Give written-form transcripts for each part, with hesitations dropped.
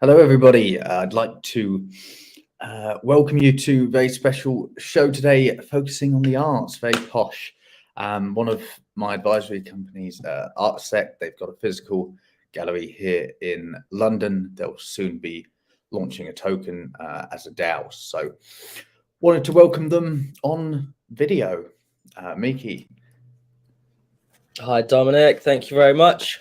Hello, everybody. I'd like to welcome you to a very special show today, focusing on the arts, very posh. One of my advisory companies, ArtSect, they've got a physical gallery here in London. They'll soon be launching a token as a DAO. So wanted to welcome them on video. Miki. Hi, Dominic. Thank you very much.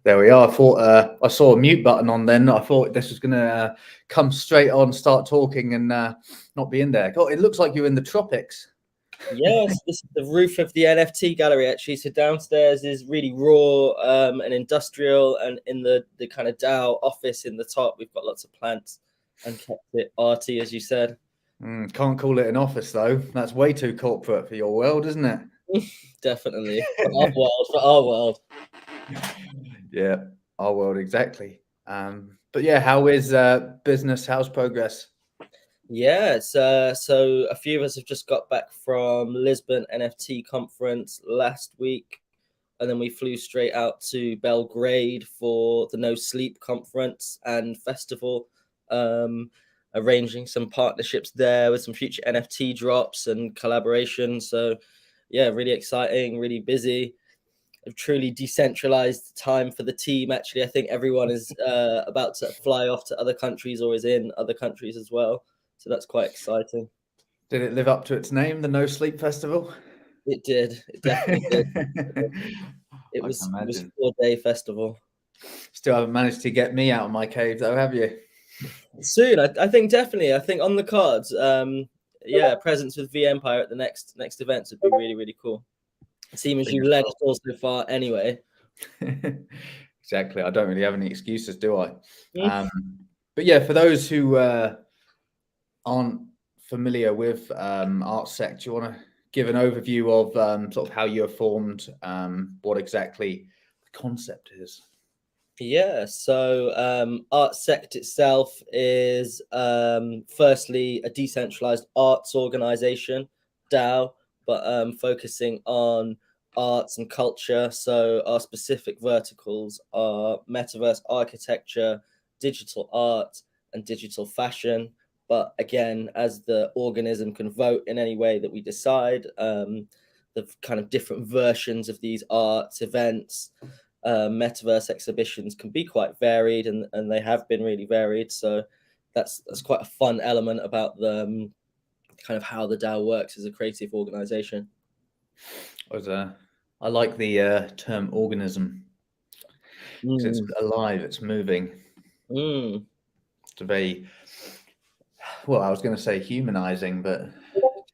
There we are. I thought I saw a mute button on then. I thought this was going to come straight on, start talking and not be in there. God, it looks like you're in the tropics. Yes, this is the roof of the NFT gallery, actually. So downstairs is really raw and industrial. And in the kind of DAO office in the top, we've got lots of plants and kept it arty, as you said. Can't call it an office, though. That's way too corporate for your world, isn't it? Definitely. For our world. Yeah, our world, exactly. But yeah, how is business? How's progress? Yeah, so a few of us have just got back from Lisbon NFT conference last week, and then we flew straight out to Belgrade for the No Sleep conference and festival, arranging some partnerships there with some future NFT drops and collaboration. So yeah, really exciting, really busy. A truly decentralized time for the team. Actually, I think everyone is about to fly off to other countries or is in other countries as well. So that's quite exciting. Did it live up to its name, the No Sleep Festival? It did. It definitely did. It was a 4-day festival. Still haven't managed to get me out of my cave, though, have you? Soon, I think definitely. I think on the cards. Yeah, presence with vEmpire at the next events would be really, really cool. Seeing as you led us all so far anyway. Exactly. I don't really have any excuses, do I? But yeah, for those who aren't familiar with ArtSect, do you want to give an overview of sort of how you're formed, what exactly the concept is? Yeah, so ArtSect itself is firstly a decentralized arts organization, DAO, but focusing on arts and culture. So our specific verticals are metaverse architecture, digital art, and digital fashion. But again, as the organism can vote in any way that we decide, the kind of different versions of these arts events, metaverse exhibitions can be quite varied, and they have been really varied. So that's quite a fun element about the kind of how the DAO works as a creative organization. I like the term organism because it's alive, it's moving. It's a very, well, I was going to say humanizing, but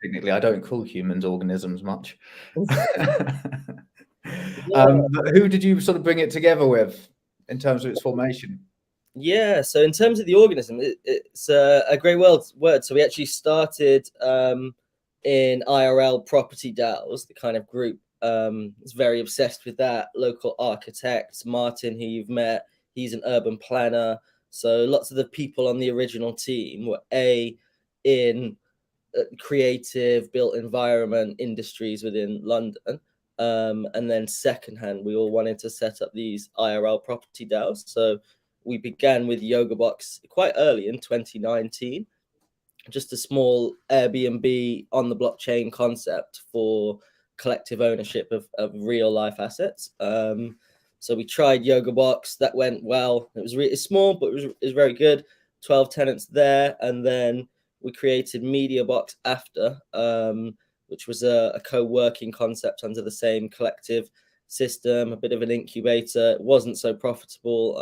technically I don't call humans organisms much. Who did you sort of bring it together with in terms of its formation? Yeah, so in terms of the organism, it's a great word. So we actually started in IRL property DAOs, the kind of group is very obsessed with that. Local architects, Martin, who you've met, he's an urban planner. So lots of the people on the original team were in creative built environment industries within London. And then secondhand, we all wanted to set up these IRL property DAOs. So we began with Yoga Box quite early in 2019, just a small Airbnb on the blockchain concept for collective ownership of real life assets. So we tried Yoga Box, that went well. It was really small, but it was very good. 12 tenants there. And then we created Media Box after, which was a co-working concept under the same collective system, a bit of an incubator. It wasn't so profitable,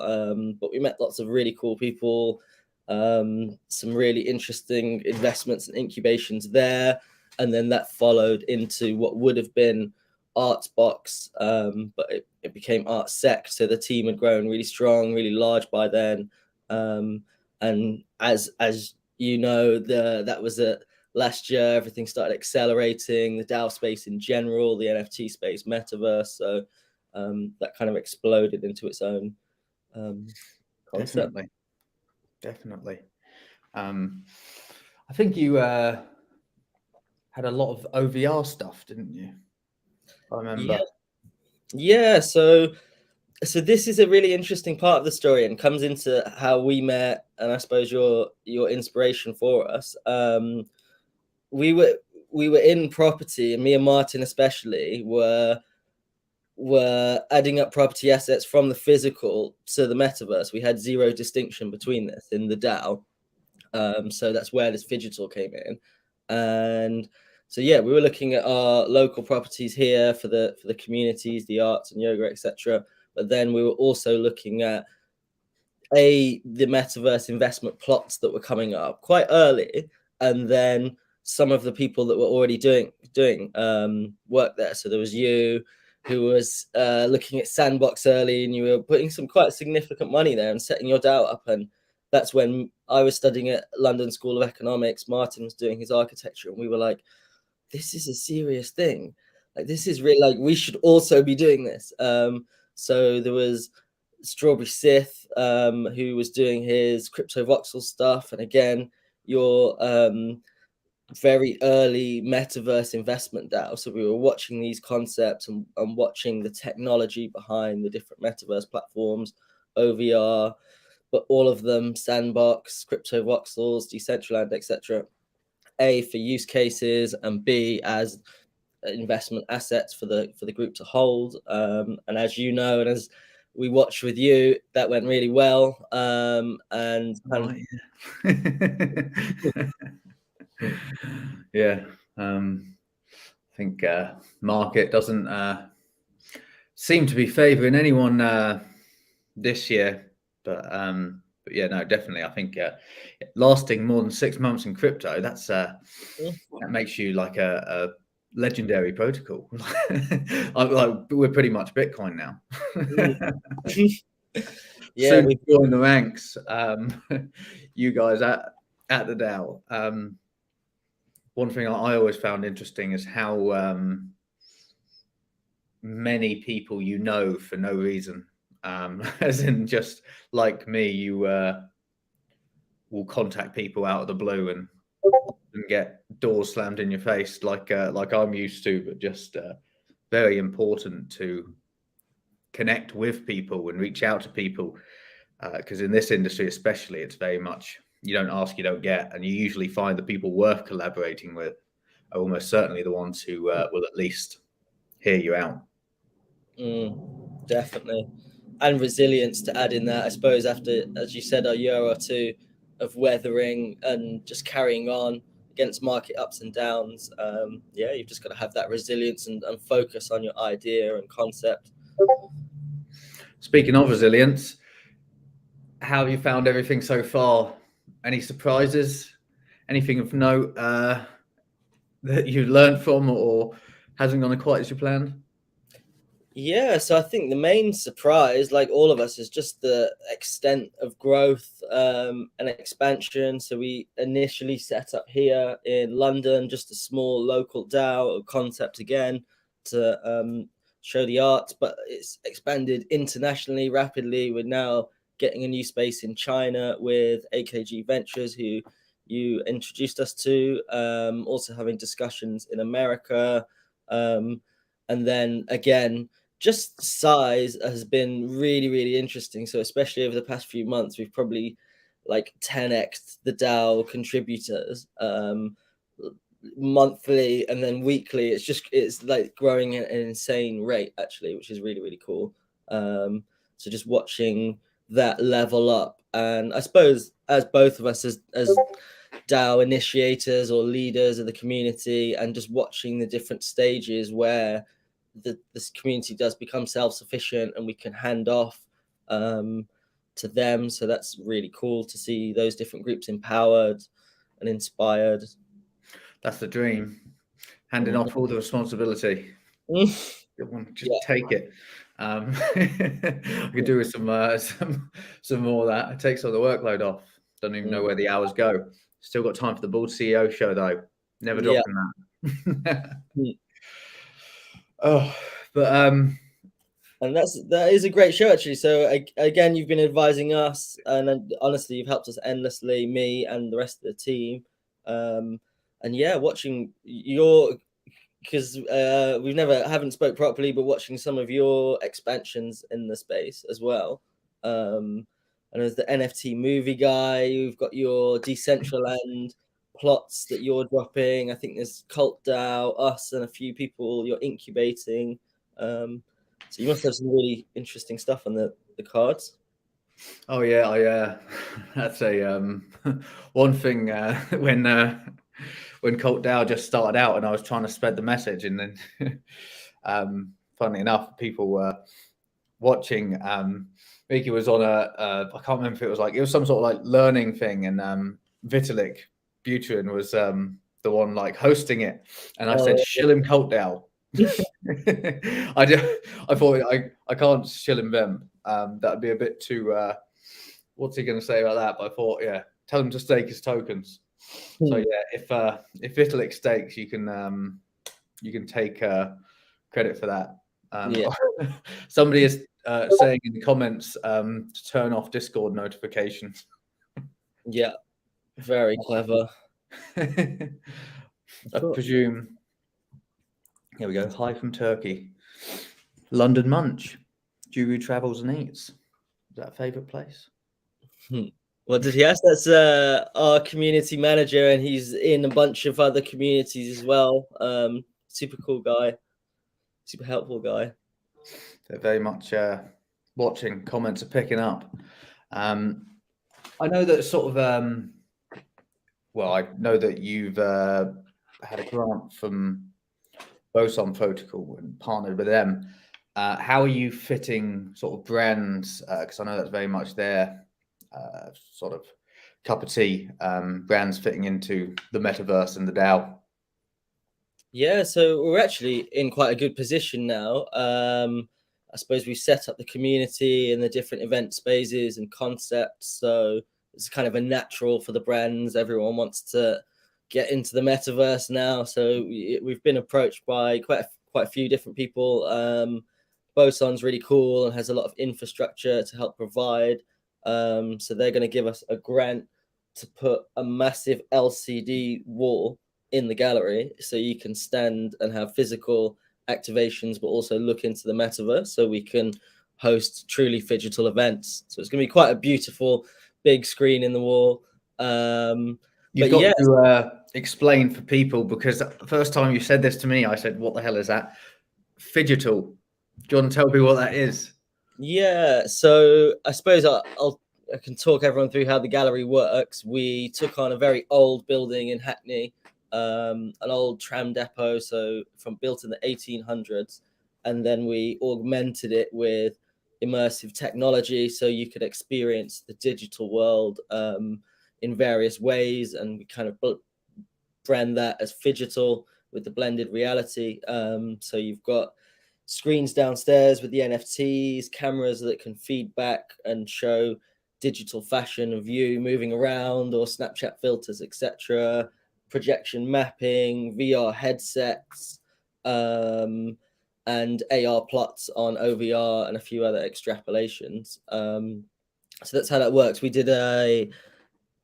but we met lots of really cool people, some really interesting investments and incubations there. And then that followed into what would have been ArtSbox, but it became ArtSect. So the team had grown really strong, really large by then. And as you know, that was last year, everything started accelerating, the DAO space in general, the NFT space, Metaverse. So that kind of exploded into its own concept. Definitely. I think you had a lot of OVR stuff, didn't you? I remember. Yeah. So So this is a really interesting part of the story and comes into how we met, and I suppose your inspiration for us. We were in property, and me and Martin especially were adding up property assets from the physical to the metaverse. We had zero distinction between this in the DAO. So that's where this digital came in. And so yeah, we were looking at our local properties here for the communities, the arts and yoga, etc. But then we were also looking at the metaverse investment plots that were coming up quite early, and then some of the people that were already doing work there. So there was you, who was looking at Sandbox early, and you were putting some quite significant money there and setting your DAO up. And that's when I was studying at London School of Economics. Martin was doing his architecture, and we were like, this is a serious thing. Like, this is really, like, we should also be doing this. So there was Strawberry Sith, who was doing his crypto voxel stuff. And again, your very early metaverse investment DAO. So we were watching these concepts and watching the technology behind the different metaverse platforms, OVR, but all of them, Sandbox, crypto voxels, decentralized, etc. A, for use cases, and B, as investment assets for the group to hold. And as you know, and as we watched with you, that went really well. And Right, yeah. I think market doesn't seem to be favouring anyone this year, but yeah, no, definitely. I think lasting more than 6 months in crypto, that's that makes you like a legendary protocol. Like, we're pretty much Bitcoin now. Yeah, soon to join the ranks. You guys at the DAO. One thing I always found interesting is how many people you know for no reason. As in, just like me, you will contact people out of the blue and get doors slammed in your face like I'm used to, but just very important to connect with people and reach out to people, because in this industry especially, it's very much you don't ask, you don't get, and you usually find the people worth collaborating with are almost certainly the ones who will at least hear you out. Definitely. And resilience to add in that, I suppose, after, as you said, a year or two of weathering and just carrying on against market ups and downs. Yeah, you've just got to have that resilience and focus on your idea and concept. Speaking of resilience, how have you found everything so far? Any surprises? Anything of note that you learned from, or hasn't gone quite as you planned? Yeah, so I think the main surprise, like all of us, is just the extent of growth and expansion. So we initially set up here in London, just a small local DAO concept again to show the art, but it's expanded internationally rapidly. We're now getting a new space in China with AKG Ventures, who you introduced us to, also having discussions in America. And then again, just size has been really, really interesting. So especially over the past few months, we've probably like 10x the DAO contributors monthly, and then weekly. It's like growing at an insane rate actually, which is really, really cool. So just watching that level up, and I suppose as both of us as DAO initiators or leaders of the community, and just watching the different stages where this community does become self-sufficient and we can hand off to them. So that's really cool to see those different groups empowered and inspired. That's the dream. Handing off all the responsibility. Just take it. I could do with some more of that. It takes all the workload off. Don't even know where the hours go. Still got time for the Bald CEO show though. Never dropping that. Oh, but and that is a great show actually. So again, you've been advising us, and honestly, you've helped us endlessly, me and the rest of the team. And yeah, watching your because we haven't spoke properly, but watching some of your expansions in the space as well. And there's the NFT movie guy. You've got your Decentraland plots that you're dropping. I think there's Cult DAO, us, and a few people you're incubating. So you must have some really interesting stuff on the cards. Oh yeah, that's a one thing when Cult DAO just started out and I was trying to spread the message, and then funnily enough, people were watching. Miki was on I can't remember if it was some sort of like learning thing, and Vitalik Buterin was the one like hosting it, and I said, "Shill him Cult DAO." I thought I can't shill him VEMP. That'd be a bit too. What's he going to say about that? But I thought, yeah, tell him to stake his tokens. So yeah, if Vitalik stakes, you can take credit for that. Somebody is saying in the comments to turn off Discord notifications. Yeah, very clever. I presume. Here we go. Hi from Turkey. London Munch. Juru travels and eats. Is that a favourite place? What did he ask? That's our community manager, and he's in a bunch of other communities as well. Super cool guy, super helpful guy. They're very much watching. Comments are picking up. I know that sort of. Well, I know that you've had a grant from Boson Protocol and partnered with them. How are you fitting sort of brands? Because I know that's very much their sort of cup of tea. Brands fitting into the metaverse and the DAO. Yeah, so we're actually in quite a good position now. I suppose we set up the community and the different event spaces and concepts. So it's kind of a natural for the brands. Everyone wants to get into the metaverse now. So we've been approached by quite a few different people. Boson's really cool and has a lot of infrastructure to help provide. So they're going to give us a grant to put a massive LCD wall in the gallery, so you can stand and have physical activations, but also look into the metaverse, so we can host truly phygital events. So it's going to be quite a beautiful big screen in the wall. You've got to explain for people, because the first time you said this to me, I said, "What the hell is that?" Phygital. Do you want to tell people what that is? Yeah, so I suppose I can talk everyone through how the gallery works. We took on a very old building in Hackney, an old tram depot, so built in the 1800s, and then we augmented it with immersive technology, so you could experience the digital world in various ways, and we kind of brand that as phygital with the blended reality. So you've got screens downstairs with the NFTs, cameras that can feed back and show digital fashion of you moving around, or Snapchat filters, etc. Projection mapping, VR headsets, and AR plots on OVR and a few other extrapolations. So that's how that works. We did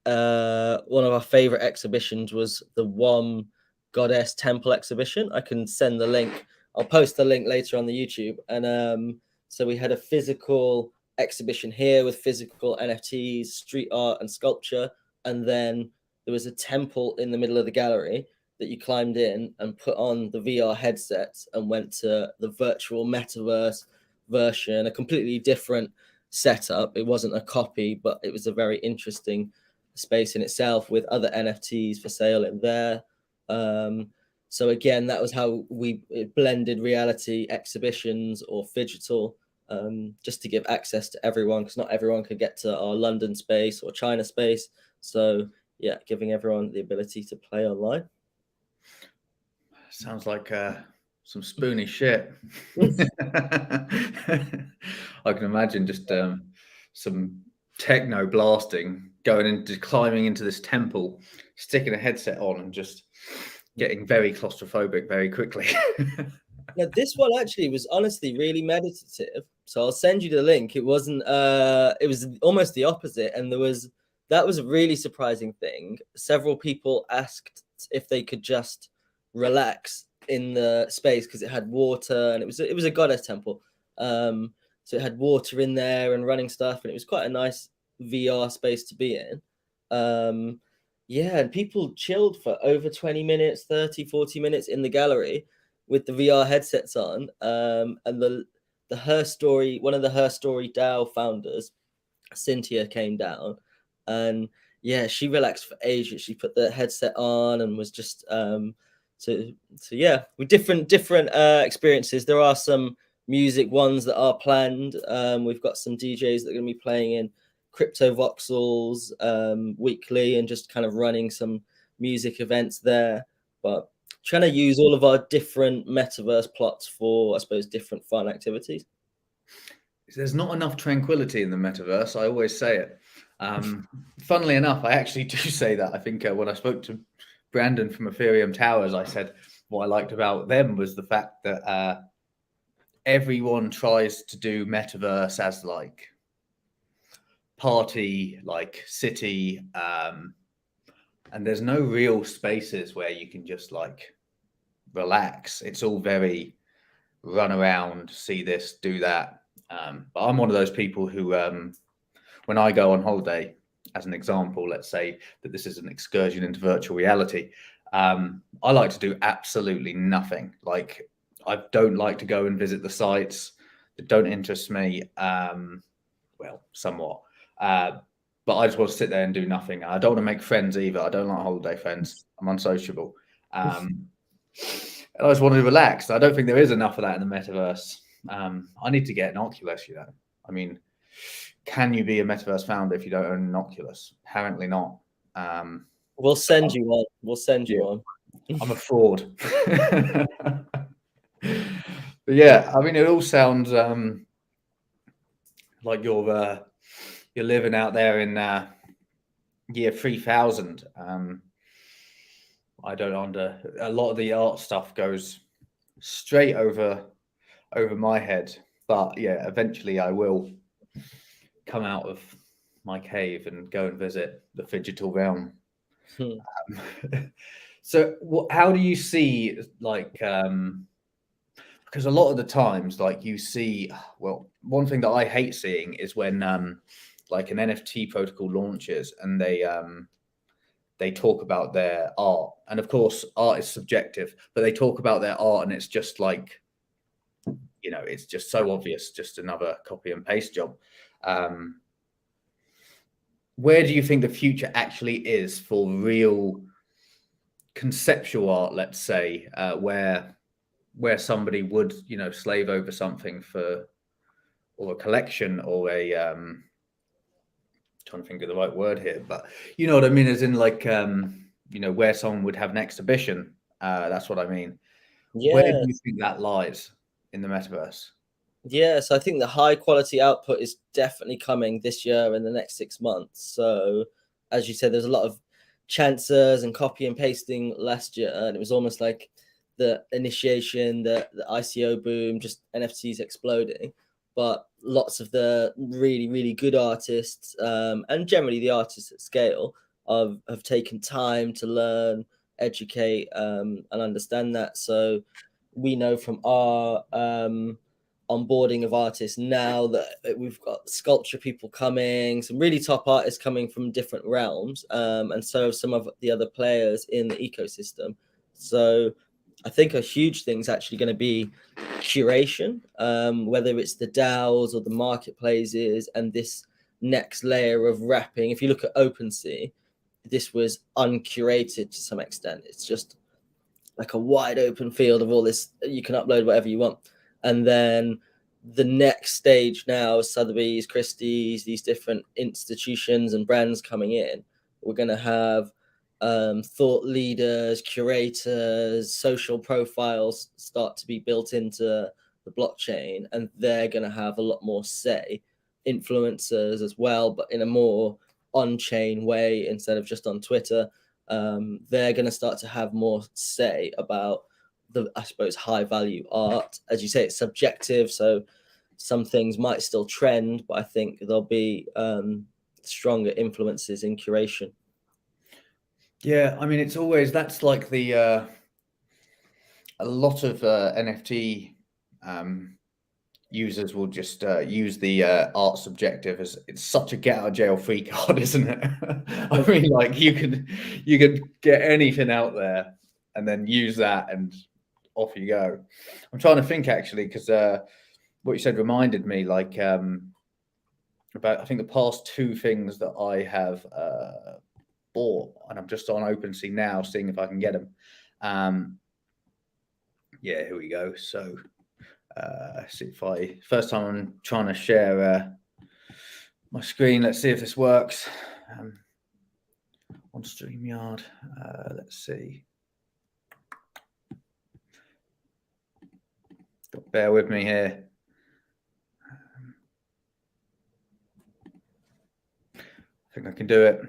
one of our favorite exhibitions was the WOM Goddess Temple exhibition. I can send the link. I'll post the link later on the YouTube. And so we had a physical exhibition here with physical NFTs, street art and sculpture. And then there was a temple in the middle of the gallery that you climbed in and put on the VR headsets and went to the virtual metaverse version, a completely different setup. It wasn't a copy, but it was a very interesting space in itself with other NFTs for sale in there. So again, that was how we blended reality exhibitions or phygital, just to give access to everyone, because not everyone could get to our London space or China space. So yeah, giving everyone the ability to play online. Sounds like some spoony shit. I can imagine just some techno blasting, going into climbing into this temple, sticking a headset on and just getting very claustrophobic very quickly. Now, this one actually was honestly really meditative. So I'll send you the link. It wasn't it was almost the opposite. And that was a really surprising thing. Several people asked if they could just relax in the space because it had water, and it was a goddess temple. So it had water in there and running stuff, and it was quite a nice VR space to be in. Yeah, and people chilled for over 20 minutes, 30, 40 minutes in the gallery with the VR headsets on. And the Her Story, one of the Her Story DAO founders, Cynthia, came down, and yeah, she relaxed for ages. She put the headset on and was just so yeah, with different experiences. There are some music ones that are planned. We've got some DJs that are going to be playing in crypto voxels weekly and just kind of running some music events there, but trying to use all of our different metaverse plots for, I suppose, different fun activities. There's not enough tranquility in the metaverse. I always say it. Funnily enough, I actually do say that. I think when I spoke to Brandon from Ethereum Towers, I said what I liked about them was the fact that everyone tries to do metaverse as like party, like city, and there's no real spaces where you can just like relax. It's all very run around, see this, do that. But I'm one of those people who, when I go on holiday, as an example, let's say that this is an excursion into virtual reality, I like to do absolutely nothing. Like, I don't like to go and visit the sites that don't interest me. Well, somewhat. But I just want to sit there and do nothing. I don't want to make friends either. I don't like holiday friends. I'm unsociable. And I just want to relax. I don't think there is enough of that in the metaverse. I need to get an Oculus, you know. I mean, can you be a metaverse founder if you don't own an Oculus? Apparently not. We'll send you one. We'll send you one. I'm a fraud. But yeah, I mean, it all sounds like you're living out there in year 3000. I don't a lot of the art stuff goes straight over my head, but yeah, eventually I will come out of my cave and go and visit the digital realm. So how do you see, like, because a lot of the times, like, you see, well, one thing that I hate seeing is when like an NFT protocol launches and they talk about their art, and of course art is subjective, but they talk about their art and it's just like, you know, it's just so obvious, just another copy and paste job. Where do you think the future actually is for real conceptual art, let's say, where somebody would, you know, slave over something for, or a collection, or a trying to think of the right word here, but you know what I mean, as in like, you know, where someone would have an exhibition. That's what I mean. Yeah. Where do you think that lies in the metaverse? Yeah, so I think the high quality output is definitely coming this year and the next 6 months. So as you said, there's a lot of chances and copy and pasting last year, and it was almost like the initiation, the ICO boom, just NFTs exploding. But lots of the really, really good artists, and generally the artists at scale, have taken time to learn, educate, and understand that. So we know from our onboarding of artists now that we've got sculpture people coming, some really top artists coming from different realms, and so some of the other players in the ecosystem. So I think a huge thing is actually going to be curation, whether it's the DAOs or the marketplaces, and this next layer of wrapping. If you look at OpenSea, this was uncurated to some extent. It's just like a wide open field of all this. You can upload whatever you want. And then the next stage now is Sotheby's, Christie's, these different institutions and brands coming in. We're going to have thought leaders, curators, social profiles start to be built into the blockchain, and they're going to have a lot more say. Influencers as well, but in a more on-chain way instead of just on Twitter. They're going to start to have more say about the, I suppose, high value art. As you say, it's subjective, so some things might still trend, but I think there'll be stronger influences in curation. Yeah, I mean, it's always, that's like the a lot of NFT users will just use the art subjective as it's such a get out of jail free card, isn't it? I mean, like you could get anything out there and then use that and off you go. I'm trying to think actually, because what you said reminded me like about, I think, the past two things that I have bought, and I'm just on OpenSea now seeing if I can get them. Yeah, here we go. So see if first time I'm trying to share my screen. Let's see if this works on StreamYard. Let's see. Bear with me here. I think I can do it.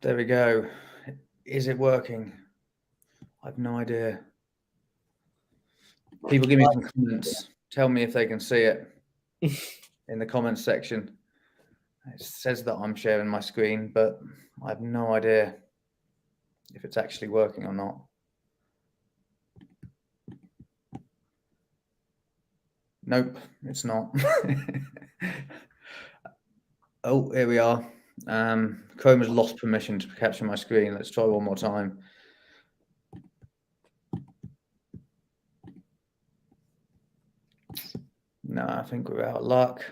There we go. Is it working? I have no idea. People give me some comments. Tell me if they can see it in the comments section. It says that I'm sharing my screen, but I have no idea if it's actually working or not. Nope, it's not. Oh, here we are. Chrome has lost permission to capture my screen. Let's try one more time. No, I think we're out of luck.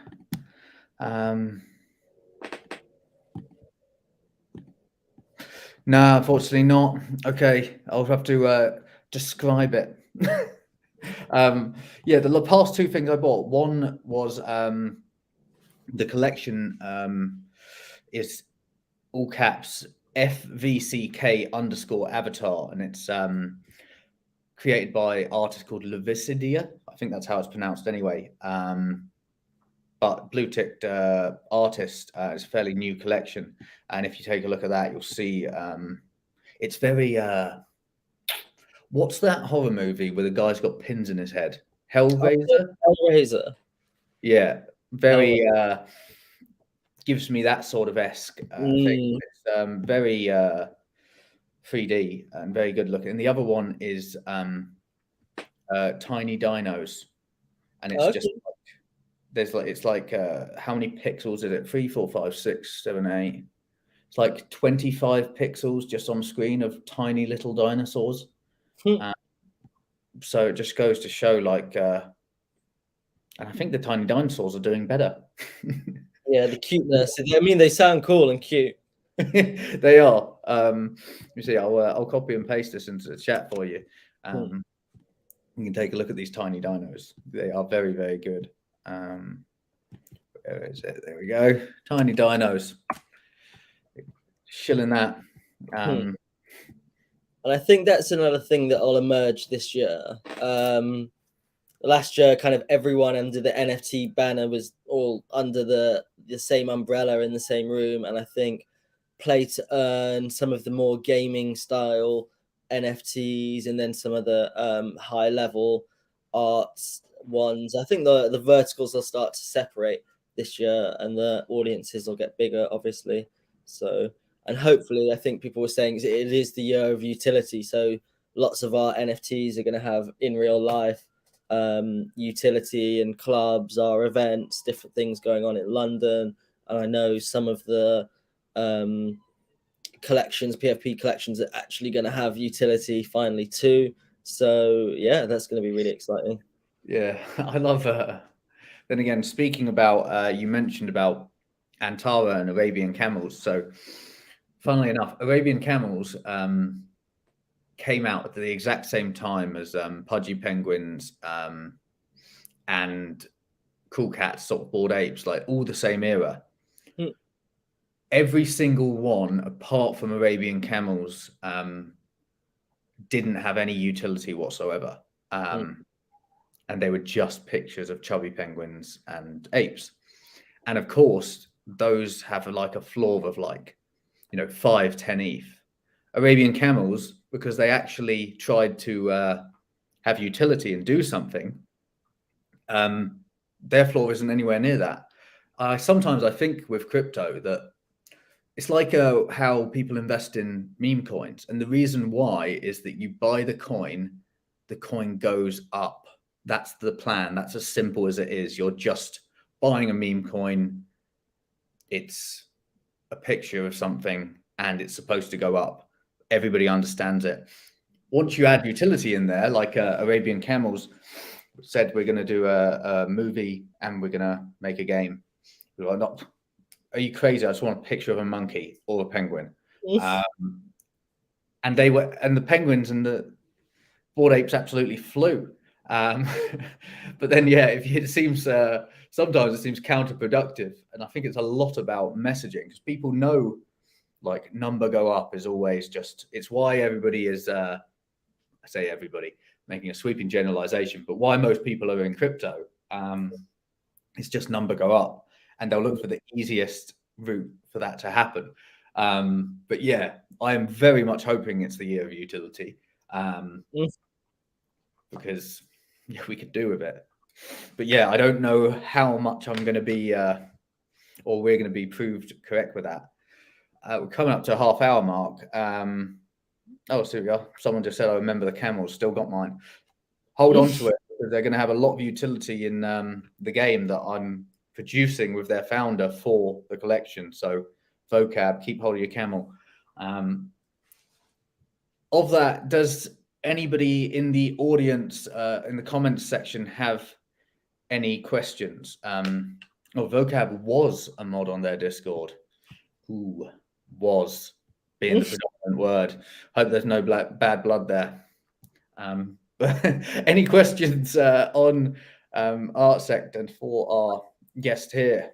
No, unfortunately not. Okay, I'll have to describe it. Yeah, the past two things I bought. One was the collection is all caps FVCK_avatar, and it's created by an artist called Levicidia. I think that's how it's pronounced anyway. But blue ticked artist. It's a fairly new collection, and if you take a look at that, you'll see it's very what's that horror movie where the guy's got pins in his head? Hellraiser. Hellraiser. Yeah, very gives me that sort of esque thing. It's very 3D and very good looking. And the other one is Tiny Dinos, and it's just it's like how many pixels is it? 3, 4, 5, 6, 7, 8. It's like 25 pixels just on screen of tiny little dinosaurs. So it just goes to show, like, and I think the tiny dinosaurs are doing better. Yeah, the cuteness. I mean, they sound cool and cute. They are. You see, I'll copy and paste this into the chat for you. You can take a look at these tiny dinos. They are very, very good. Where is it? There we go. Tiny dinos. Shilling that. And I think that's another thing that will emerge this year. Last year, kind of everyone under the NFT banner was all under the same umbrella in the same room. And I think play to earn, some of the more gaming style NFTs, and then some of the high level arts ones. I think the verticals will start to separate this year, and the audiences will get bigger, obviously. So, and hopefully, I think people were saying it is the year of utility. So lots of our NFTs are going to have in real life utility, and clubs, our events, different things going on in London. And I know some of the collections, PFP collections, are actually going to have utility finally too. So yeah, that's going to be really exciting. Yeah, I love then again, speaking about you mentioned about Antara and Arabian camels. So funnily enough, Arabian camels came out at the exact same time as Pudgy Penguins and Cool Cats, sort of Bored Apes, like all the same era. Every single one, apart from Arabian camels, didn't have any utility whatsoever. And they were just pictures of chubby penguins and apes. And of course, those have like a floor of like, 5, 10 ETH. Arabian camels, because they actually tried to have utility and do something, their floor isn't anywhere near that. Sometimes I think with crypto that it's like how people invest in meme coins, and the reason why is that you buy the coin goes up. That's the plan. That's as simple as it is. You're just buying a meme coin. It's a picture of something, and it's supposed to go up. Everybody understands it. Once you add utility in there, like Arabian Camels said, we're going to do a movie and we're going to make a game. We're like, not, are you crazy? I just want a picture of a monkey or a penguin. And the penguins and the Bored Apes absolutely flew. But then, yeah, it seems sometimes it seems counterproductive, and I think it's a lot about messaging, because people know, like, number go up is always just, it's why everybody is I say everybody, making a sweeping generalization, but why most people are in crypto, it's just number go up, and they'll look for the easiest route for that to happen. But yeah, I am very much hoping it's the year of utility, because yeah, we could do with it. But yeah, I don't know how much I'm going to be, or we're going to be proved correct with that. We're coming up to a half-hour mark. Oh, so we are. Someone just said, I remember the camels. Still got mine. Hold on to it, because they're going to have a lot of utility in the game that I'm producing with their founder for the collection. So vocab, keep hold of your camel. Of that, does anybody in the audience, in the comments section, have any questions? Vocab was a mod on their Discord. Ooh, was being the predominant word. Hope there's no bad blood there. But any questions on ArtSect and for our guest here?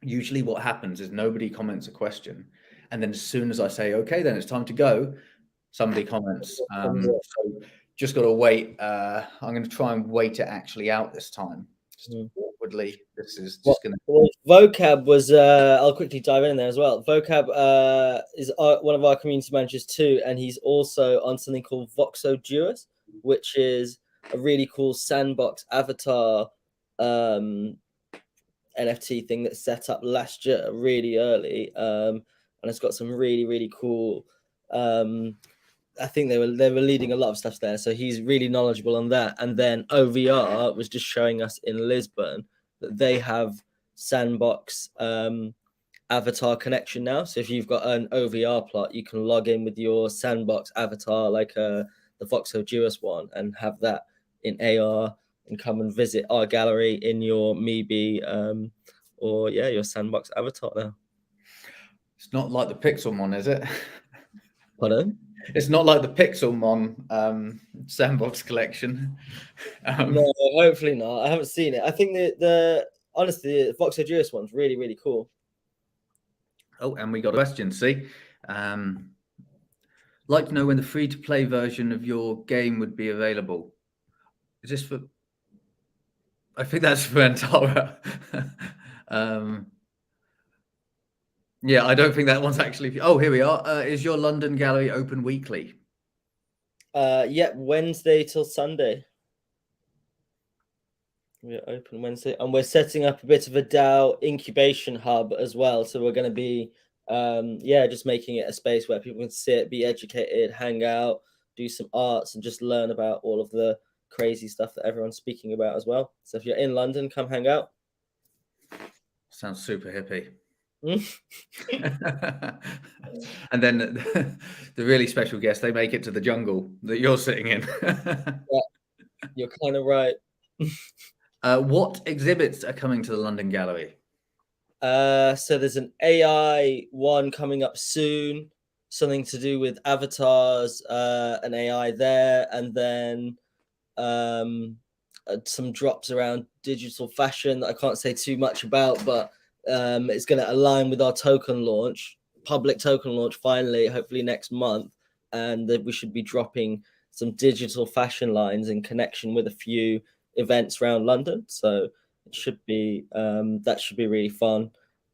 Usually what happens is nobody comments a question, and then as soon as I say, okay, then it's time to go, somebody comments. So just got to wait. I'm going to try and wait it actually out this time. Just awkwardly. This is just going to... Well, vocab was, I'll quickly dive in there as well. Vocab is one of our community managers too, and he's also on something called Voxo Duos, which is a really cool sandbox avatar NFT thing that's set up last year, really early, and it's got some really, really cool. I think they were leading a lot of stuff there, so he's really knowledgeable on that. And then OVR was just showing us in Lisbon that they have sandbox avatar connection now. So if you've got an OVR plot, you can log in with your sandbox avatar, like the Voxo Duos one, and have that in AR and come and visit our gallery in your Meebee or yeah, your sandbox avatar now. It's not like the Pixelmon, is it? Pardon? It's not like the Pixelmon sandbox collection. No, hopefully not. I haven't seen it. I think honestly, the Voxo Duos one's really, really cool. Oh, and we got a question. See, like to know when the free-to-play version of your game would be available. Is this for? I think that's for Antara. Yeah, I don't think that one's actually. Oh, here we are. Is your London gallery open weekly? Yeah, Wednesday till Sunday. We're open Wednesday, and we're setting up a bit of a DAO incubation hub as well. So we're going to be, just making it a space where people can sit, be educated, hang out, do some arts, and just learn about all of the crazy stuff that everyone's speaking about as well. So if you're in London, come hang out. Sounds super hippie. And then the really special guests, they make it to the jungle that you're sitting in. Yeah, you're kind of right. What exhibits are coming to the London Gallery? So there's an AI one coming up soon, something to do with avatars, an AI there, and then some drops around digital fashion that I can't say too much about, but it's going to align with our token launch, public token launch, finally, hopefully next month, and that we should be dropping some digital fashion lines in connection with a few events around London. So it should be that should be really fun.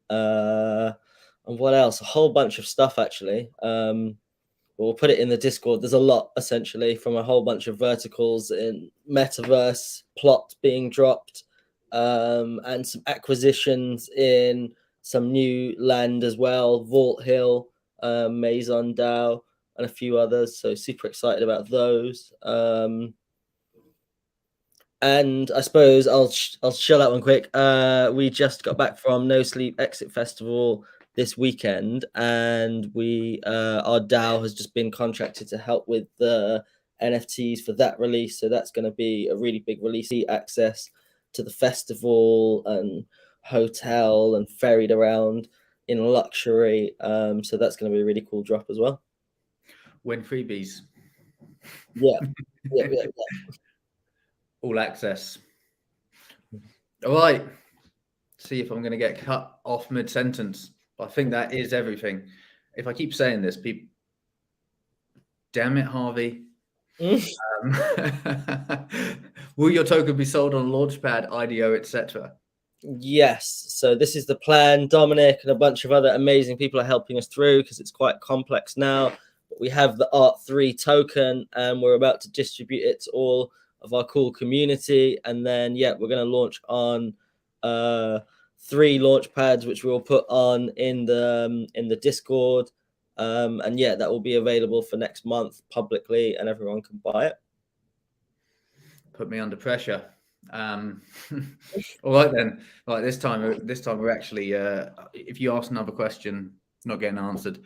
And what else? A whole bunch of stuff actually. We're we'll put it in the Discord. There's a lot, essentially, from a whole bunch of verticals in Metaverse, plot being dropped, and some acquisitions in some new land as well, Vault Hill, Maison DAO, and a few others. So super excited about those. And I suppose I'll share that one quick. We just got back from No Sleep Exit Festival this weekend, and our DAO has just been contracted to help with the NFTs for that release. So that's going to be a really big release. Access to the festival and hotel and ferried around in luxury. So that's going to be a really cool drop as well. Win freebies. Yeah. Yeah. All access. All right. See if I'm going to get cut off mid-sentence. I think that is everything. If I keep saying this, people, damn it, Harvey. Will your token be sold on Launchpad, IDO, etc.? Yes. So this is the plan. Dominic and a bunch of other amazing people are helping us through because it's quite complex now. But we have the Art3 token, and we're about to distribute it to all of our cool community. And then, yeah, we're going to launch on 3 launch pads, which we'll put on in the Discord. And yeah, that will be available for next month publicly, and everyone can buy it. Put me under pressure. All right then. Right, this time we're actually if you ask another question, it's not getting answered.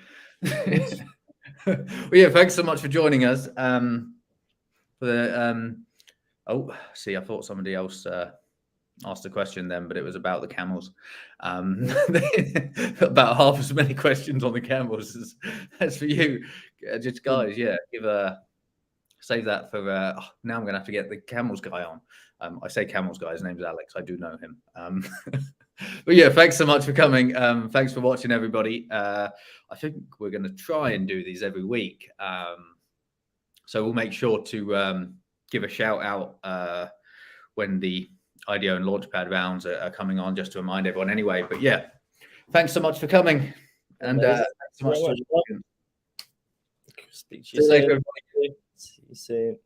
Well, yeah, thanks so much for joining us. For the oh, see, I thought somebody else asked a question then, but it was about the camels. About half as many questions on the camels as for you. Just guys, yeah, save that for now. I'm gonna have to get the camels guy on. I say camels guy, his name's Alex. I do know him. But yeah, thanks so much for coming. Thanks for watching, everybody. I think we're going to try and do these every week. So we'll make sure to give a shout out when the IDO and Launchpad rounds are coming on, just to remind everyone anyway. But yeah, thanks so much for coming. And thanks so much for watching. Speak to you soon. See you soon.